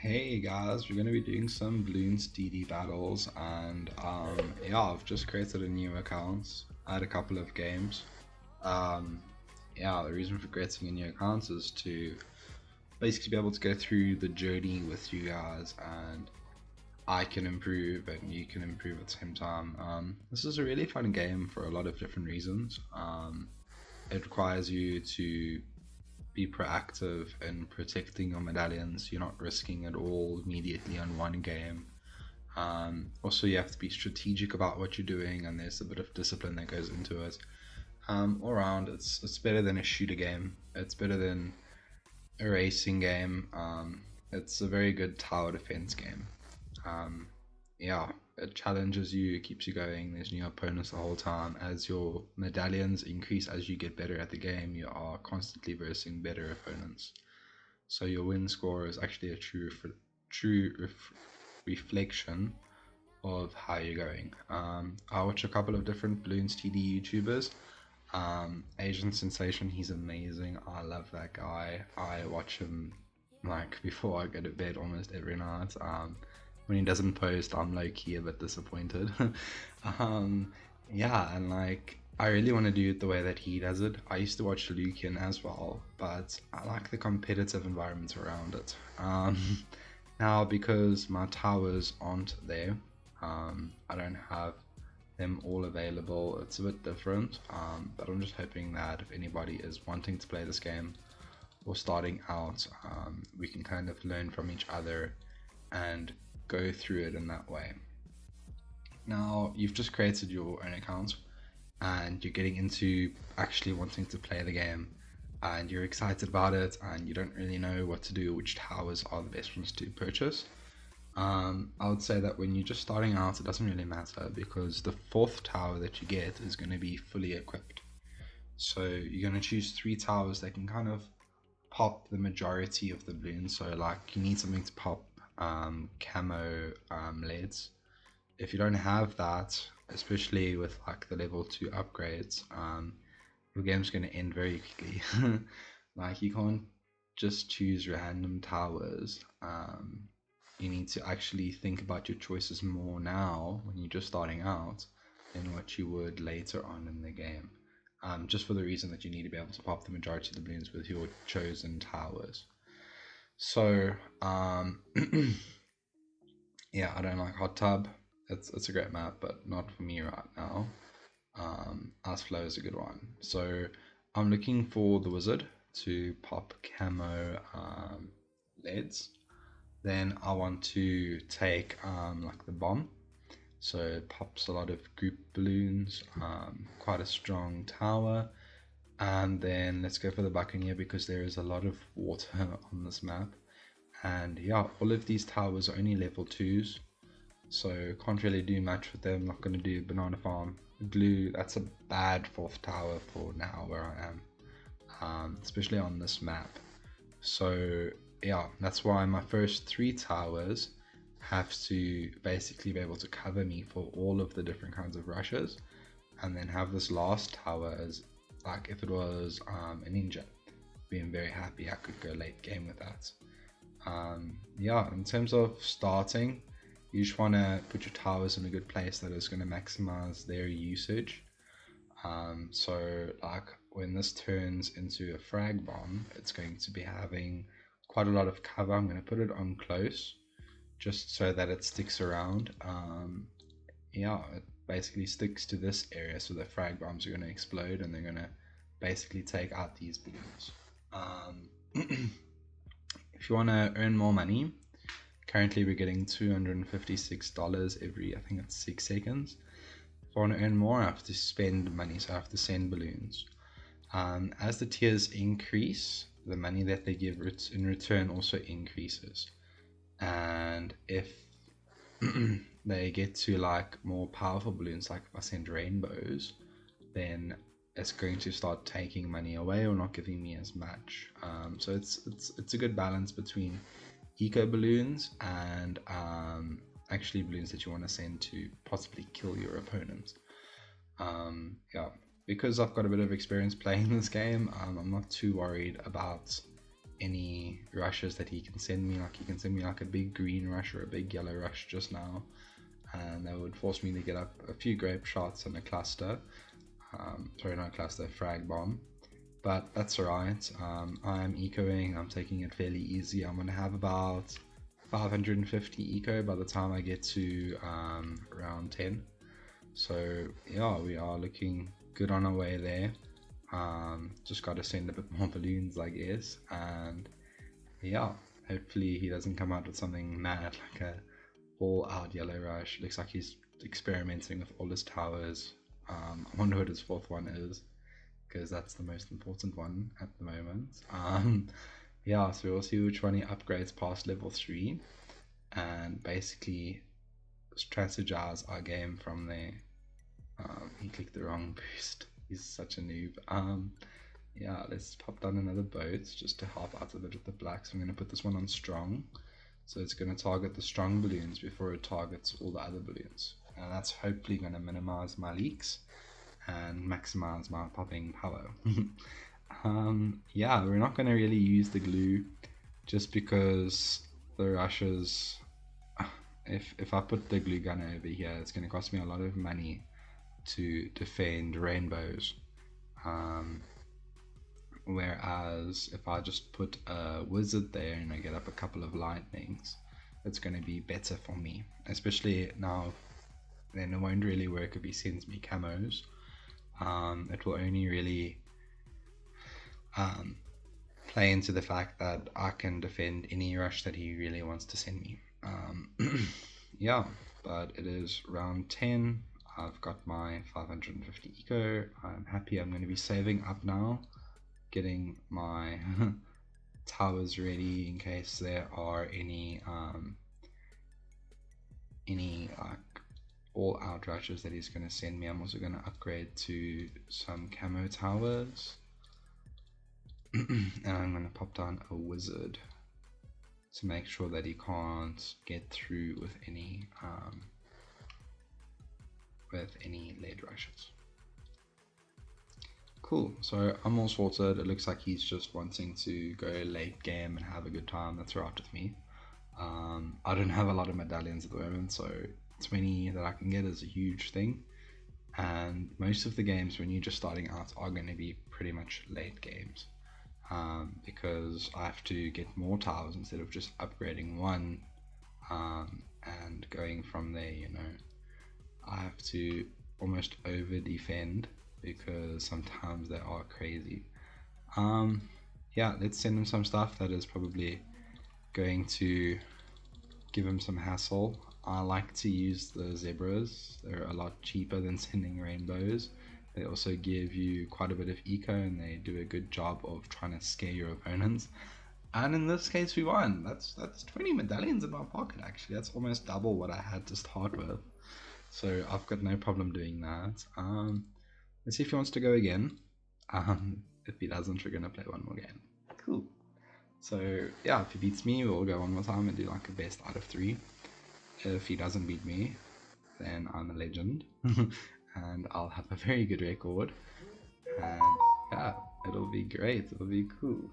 Hey guys, we're going to be doing some Bloons TD Battles, and yeah, I've just created a new account. I had a couple of games. Um, yeah, the reason for creating a new account is to basically be able to go through the journey with you guys, and I can improve and you can improve at the same time. This is a really fun game for a lot of different reasons. It requires you to be proactive in protecting your medallions. You're not risking it all immediately on one game. Also, you have to be strategic about what you're doing, and there's a bit of discipline that goes into it. All around, it's better than a shooter game. It's better than a racing game. It's a very good tower defense game. Um, yeah, it challenges you, it keeps you going. There's new opponents the whole time. As your medallions increase, as you get better at the game, you are constantly versing better opponents. So your win score is actually a reflection of how you're going. I watch a couple of different Bloons TD YouTubers. Asian Sensation, he's amazing. I love that guy. I watch him like before I go to bed almost every night. When he doesn't post, I'm low-key a bit disappointed. Yeah, and like I really want to do it the way that he does it. I used to watch Lucian as well, but I like the competitive environment around it. Now because my towers aren't there, I don't have them all available. It's a bit different, but I'm just hoping that if anybody is wanting to play this game or starting out, we can kind of learn from each other and go through it in that way. Now you've just created your own account and you're getting into actually wanting to play the game, and you're excited about it and you don't really know what to do, which towers are the best ones to purchase. I would say that when you're just starting out, it doesn't really matter because the fourth tower that you get is going to be fully equipped. So you're going to choose 3 towers that can kind of pop the majority of the balloons. So like you need something to pop camo leads. If you don't have that, especially with like the level 2 upgrades, your game's going to end very quickly. Like you can't just choose random towers. You need to actually think about your choices more now when you're just starting out than what you would later on in the game. Just for the reason that you need to be able to pop the majority of the balloons with your chosen towers. So, yeah, I don't like Hot Tub. It's a great map, but not for me right now. Ice Flow is a good one. So, I'm looking for the Wizard to pop camo leads. Then I want to take like the bomb. So it pops a lot of group balloons, quite a strong tower. And then let's go for the Buccaneer because there is a lot of water on this map. And yeah, all of these towers are only level 2s. So can't really do much with them. Not going to do Banana Farm. Glue, that's a bad 4th tower for now where I am. Especially on this map. So yeah, that's why my first 3 towers have to basically be able to cover me for all of the different kinds of rushes, and then have this last tower as like if it was a ninja, being very happy I could go late game with that. Yeah, in terms of starting, you just want to put your towers in a good place that is going to maximize their usage. So like when this turns into a frag bomb, it's going to be having quite a lot of cover. I'm going to put it on close just so that it sticks around. Yeah, it basically sticks to this area, so the frag bombs are going to explode and they're going to basically take out these balloons. If you want to earn more money, currently we're getting $256 every, I think it's 6 seconds. If I want to earn more, I have to spend money, so I have to send balloons. As the tiers increase, the money that they give in return also increases. And if they get to like more powerful balloons, like if I send rainbows, then it's going to start taking money away or not giving me as much. So it's a good balance between eco balloons and actually balloons that you want to send to possibly kill your opponent. Yeah, because I've got a bit of experience playing this game, I'm not too worried about any rushes that he can send me. Like he can send me like a big green rush or a big yellow rush just now, and that would force me to get up a few grape shots and a cluster. Sorry, not a cluster, frag bomb. But that's alright. I'm ecoing, I'm taking it fairly easy. I'm gonna have about 550 eco by the time I get to round 10. So yeah, we are looking good on our way there. Just got to send a bit more balloons, I guess, and yeah, hopefully he doesn't come out with something mad like a all out yellow rush. Looks like he's experimenting with all his towers. I wonder what his fourth one is, because that's the most important one at the moment. Yeah, so we'll see which one he upgrades past level 3 and basically strategize our game from there. He clicked the wrong boost. He's such a noob. Yeah, let's pop down another boat just to help out a bit with the black. So I'm going to put this one on strong. So it's going to target the strong balloons before it targets all the other balloons. And that's hopefully going to minimize my leaks and maximize my popping power. Yeah, we're not going to really use the glue just because the rushes, if I put the glue gun over here, it's going to cost me a lot of money to defend rainbows. Whereas if I just put a wizard there and I get up a couple of lightnings, it's going to be better for me. Especially now, then it won't really work if he sends me camos. It will only really play into the fact that I can defend any rush that he really wants to send me. Yeah, but it is round 10. I've got my 550 eco. I'm happy. I'm going to be saving up now, getting my towers ready in case there are any like all out rushes that he's going to send me. I'm also going to upgrade to some camo towers. And I'm going to pop down a wizard to make sure that he can't get through with any lead rushes. Cool, so I'm all sorted. It looks like he's just wanting to go late game and have a good time. That's right with me. I don't have a lot of medallions at the moment, so 20 that I can get is a huge thing. And most of the games when you're just starting out are going to be pretty much late games. Because I have to get more towers instead of just upgrading one and going from there, you know. I have to almost over defend because sometimes they are crazy. Yeah, let's send him some stuff that is probably going to give him some hassle. I like to use the zebras. They're a lot cheaper than sending rainbows. They also give you quite a bit of eco and they do a good job of trying to scare your opponents. And in this case we won. That's 20 medallions in my pocket actually. That's almost double what I had to start with. So I've got no problem doing that. Let's see if he wants to go again. If he doesn't, we're going to play one more game. Cool. So yeah, if he beats me, we'll go one more time and do like a best out of 3. If he doesn't beat me, then I'm a legend. And I'll have a very good record. And yeah, it'll be great. It'll be cool.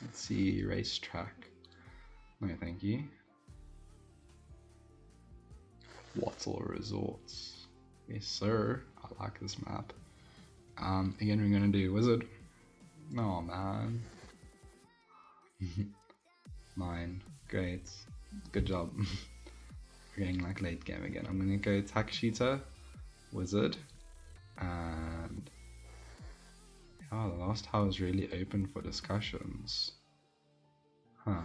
Let's see, racetrack. No, thank you. Wattle Resorts. Yes, sir. I like this map. Again, we're going to do Wizard. Oh, man. Mine. Great. Good job. We're getting like late game again. I'm going to go Attack Shooter, Wizard, and yeah, the last tower is really open for discussions. Huh.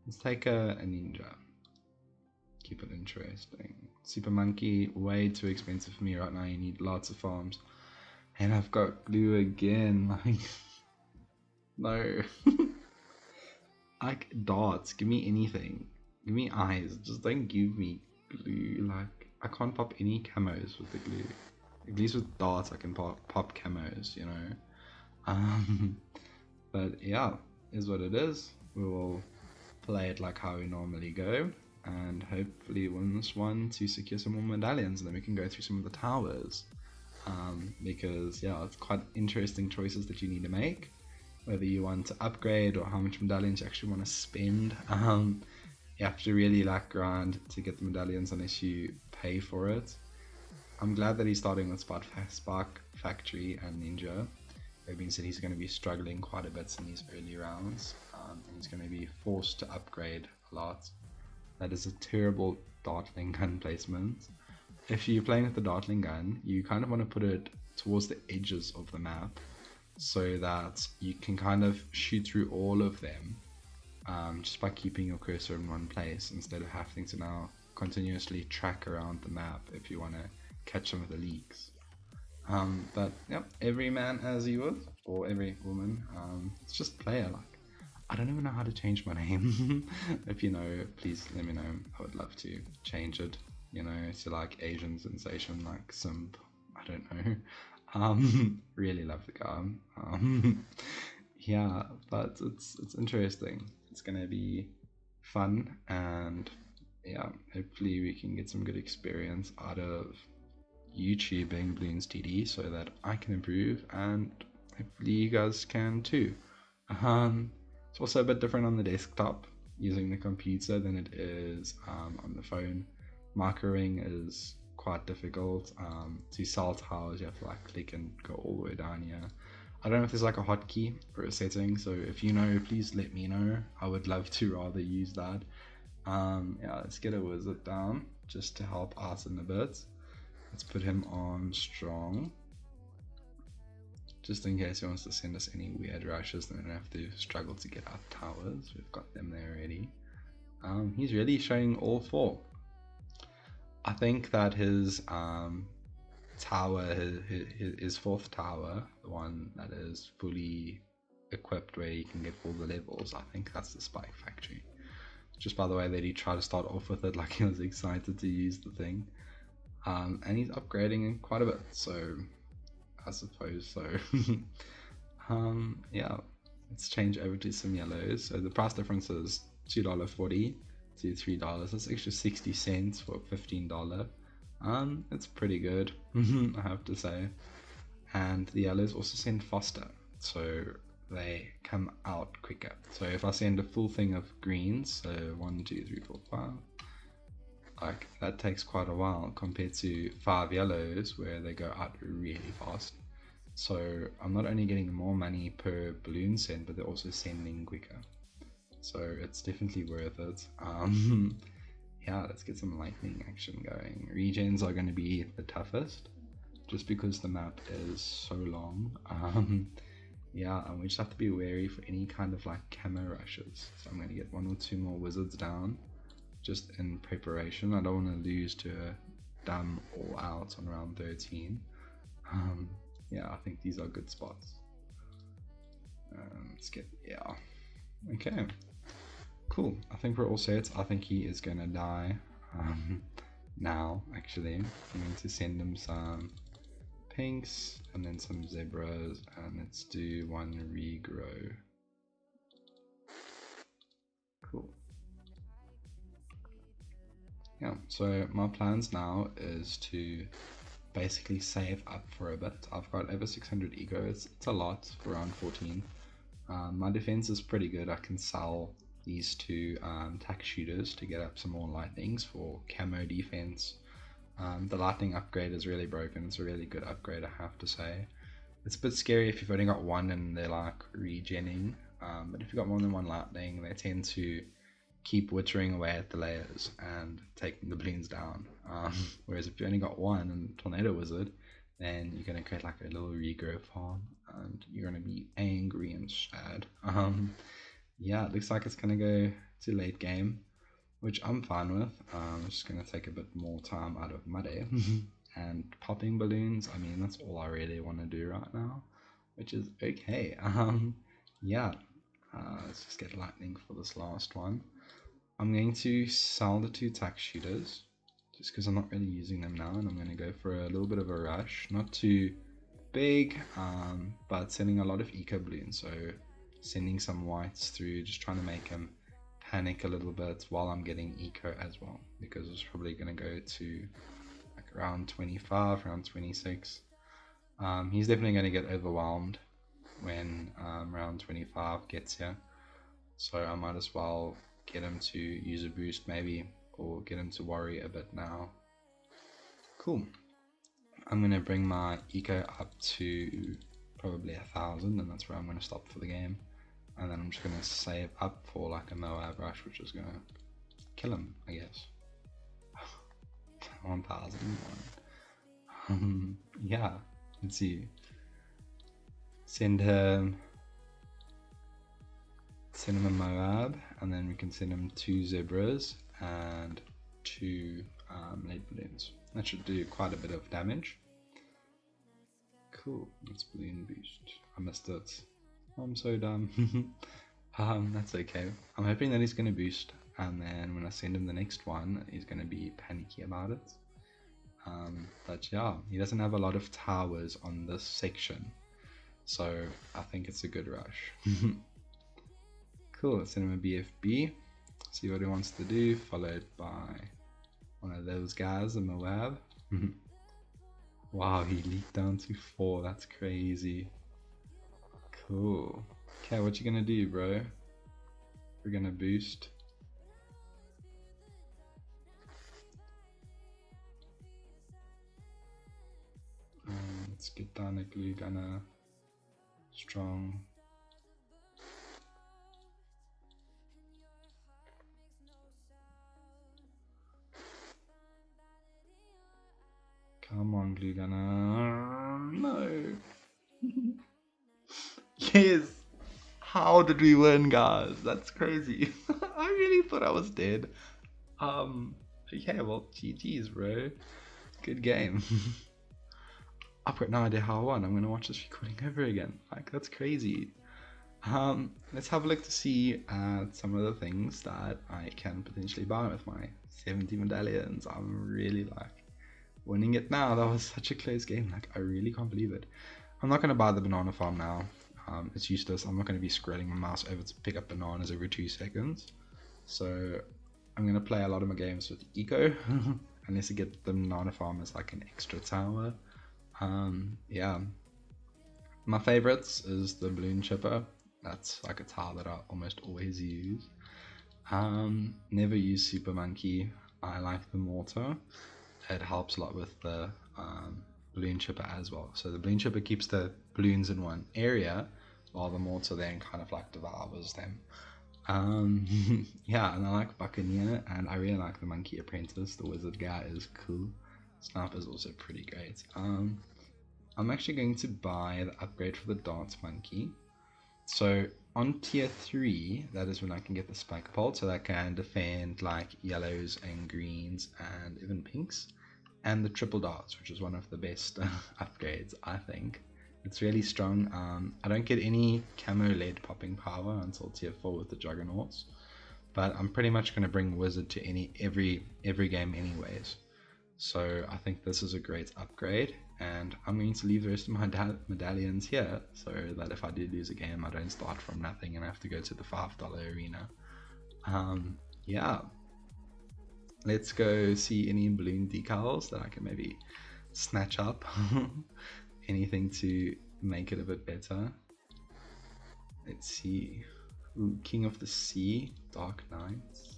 Let's take a ninja. Keep it interesting. Super Monkey, way too expensive for me right now. You need lots of farms. And I've got glue again. Like, no. Like darts. Give me anything. Give me eyes. Just don't give me glue. Like, I can't pop any camos with the glue. At least with darts I can pop camos, you know. But yeah, is what it is. We will play it like how we normally go. And hopefully win this one to secure some more medallions, and then we can go through some of the towers. because yeah, it's quite interesting choices that you need to make, whether you want to upgrade or how much medallions you actually want to spend. You have to really like grind to get the medallions unless you pay for it. I'm glad that he's starting with Spark Factory and Ninja. That means that he's going to be struggling quite a bit in these early rounds, and he's going to be forced to upgrade a lot. That is a terrible dartling gun placement. If you're playing with the dartling gun, you kind of want to put it towards the edges of the map so that you can kind of shoot through all of them just by keeping your cursor in one place instead of having to now continuously track around the map if you want to catch some of the leaks. But yep, every man as he would, or every woman. It's just player. Like, I don't even know how to change my name. If you know, please let me know. I would love to change it. You know, to like Asian sensation, like SIMP. I don't know. Really love the guy. Yeah, but it's interesting. It's gonna be fun, and yeah, hopefully we can get some good experience out of YouTubing Bloons TD so that I can improve and hopefully you guys can too. It's also a bit different on the desktop using the computer than it is on the phone. Microing is quite difficult. To sell towers you have to like click and go all the way down here. I don't know if there's like a hotkey or a setting, so if you know, please let me know. I would love to rather use that. Yeah, let's get a wizard down just to help us in a bit. Let's put him on strong, just in case he wants to send us any weird rushes, then we don't have to struggle to get our towers. We've got them there already. He's really showing all four. I think that his tower, his fourth tower, the one that is fully equipped where you can get all the levels, I think that's the Spike Factory. Just by the way that he tried to start off with it like he was excited to use the thing. And he's upgrading quite a bit, so I suppose so. Yeah, let's change over to some yellows. So the price difference is $2.40 to $3. That's extra 60 cents for $15. It's pretty good, I have to say. And the yellows also send faster, so they come out quicker. So if I send a full thing of greens, so 1, 2, 3, 4, 5. Like that takes quite a while compared to 5 yellows where they go out really fast. So I'm not only getting more money per balloon send, but they're also sending quicker. So it's definitely worth it. Yeah, let's get some lightning action going. Regens are going to be the toughest, just because the map is so long. Yeah, and we just have to be wary for any kind of like camo rushes. So I'm going to get 1 or 2 more wizards down, just in preparation. I don't want to lose to a dumb all out on round 13. Yeah, I think these are good spots. Let's get, yeah. Okay, cool. I think we're all set. I think he is gonna die now, actually. I'm going to send him some pinks and then some zebras, and let's do 1 regrow. Cool. Yeah, so my plans now is to basically save up for a bit. I've got over 600 ego. It's a lot for round 14. My defense is pretty good. I can sell these 2 tack shooters to get up some more lightnings for camo defense. The lightning upgrade is really broken. It's a really good upgrade, I have to say. It's a bit scary if you've only got 1 and they're like regenning, but if you've got more than 1 lightning, they tend to keep wittering away at the layers and taking the balloons down. Whereas if you only got 1 and Tornado Wizard, then you're going to create like a little regrow farm and you're going to be angry and sad. Yeah, it looks like it's going to go to late game, which I'm fine with. I'm just going to take a bit more time out of my day. And popping balloons, I mean, that's all I really want to do right now, which is okay. Yeah, let's just get lightning for this last one. I'm going to sell the 2 tack shooters just because I'm not really using them now, and I'm going to go for a little bit of a rush, not too big, but sending a lot of eco balloons, so sending some whites through, just trying to make them panic a little bit while I'm getting eco as well, because it's probably going to go to like around 25, around 26. He's definitely going to get overwhelmed when round 25 gets here. So I might as well get him to use a boost maybe, or get him to worry a bit now. Cool. I'm going to bring my eco up to probably 1,000, and that's where I'm going to stop for the game. And then I'm just going to save up for like a Moab rush, which is going to kill him, I guess. 1,001. Yeah, let's see. Send him a Moab, and then we can send him 2 zebras and 2 lead balloons. That should do quite a bit of damage. Cool, let's balloon boost. I missed it. I'm so dumb. That's okay. I'm hoping that he's going to boost, and then when I send him the next one, he's going to be panicky about it. But yeah, he doesn't have a lot of towers on this section, so I think it's a good rush. Cool, let's send him a BFB, see what he wants to do, followed by one of those guys, a Moab. Wow, he leaked down to 4, that's crazy. Cool. Okay, what you gonna do, bro? We're gonna boost. Let's get down a glue gunner. Strong. Come on, glue gunner. No. Yes. How did we win, guys? That's crazy. I really thought I was dead. Okay, well, GG's, bro. Good game. I've got no idea how I won. I'm gonna watch this recording over again. Like, that's crazy. Let's have a look to see some of the things that I can potentially buy with my 70 medallions. I'm really like winning it now. That was such a close game. Like, I really can't believe it. I'm not gonna buy the banana farm now. It's useless. I'm not going to be scrolling my mouse over to pick up bananas every 2 seconds. So I'm going to play a lot of my games with eco, unless I get the banana farm as like an extra tower. Yeah. My favorites is the balloon chipper. That's like a tower that I almost always use. Never use super monkey. I like the mortar. It helps a lot with the balloon chipper as well. So the balloon chipper keeps the balloons in one area, while the mortar then kind of like devours them. Yeah, and I like Buccaneer, and I really like the Monkey Apprentice. The wizard guy is cool. Sniper is also pretty great. I'm actually going to buy the upgrade for the Dance Monkey. So on tier 3, that is when I can get the Spike Pole, so that can defend like yellows and greens and even pinks. And the triple darts, which is one of the best upgrades, I think. It's really strong. I don't get any camo lead popping power until tier 4 with the Juggernauts, but I'm pretty much going to bring Wizard to every game anyways. So I think this is a great upgrade, and I'm going to leave the rest of my medallions here, so that if I do lose a game, I don't start from nothing and I have to go to the $5 arena. Yeah. Let's go see any balloon decals that I can maybe snatch up. Anything to make it a bit better. Let's see. Ooh, King of the Sea, Dark Knights.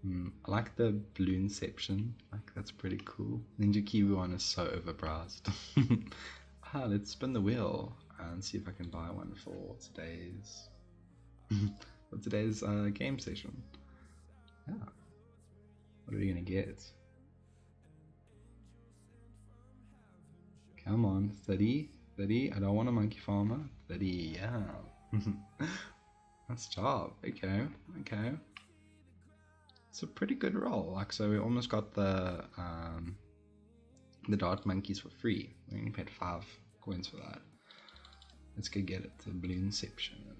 I like the Balloonception. Like, that's pretty cool. Ninja Kiwi one is so overpriced. Let's spin the wheel and see if I can buy one for today's game session. Yeah. What are we gonna get? Come on, 30, 30. I don't want a monkey farmer. 30, yeah. Nice job. Okay, okay. It's a pretty good roll. Like, so we almost got the dart monkeys for free. We only paid 5 coins for that. Let's go get it. The Balloonception.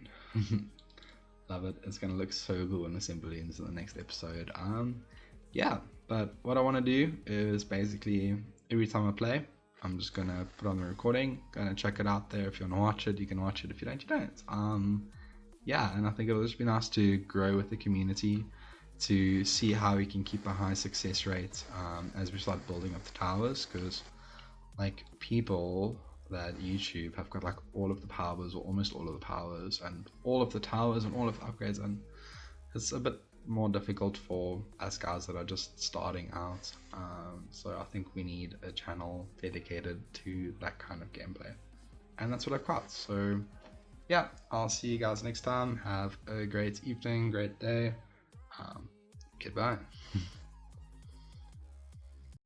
Love it. It's gonna look so cool when we send balloons in the next episode. Yeah, but what I want to do is basically every time I play, I'm just gonna put on the recording, gonna check it out there. If you want to watch it, you can watch it. If you don't, you don't. Yeah, and I think it'll just be nice to grow with the community, to see how we can keep a high success rate as we start building up the towers, because like people that YouTube have got like all of the powers or almost all of the powers and all of the towers and all of the upgrades, and it's a bit more difficult for us guys that are just starting out. So I think we need a channel dedicated to that kind of gameplay, and that's what I've got. So yeah, I'll see you guys next time. Have a great evening, great day. Goodbye.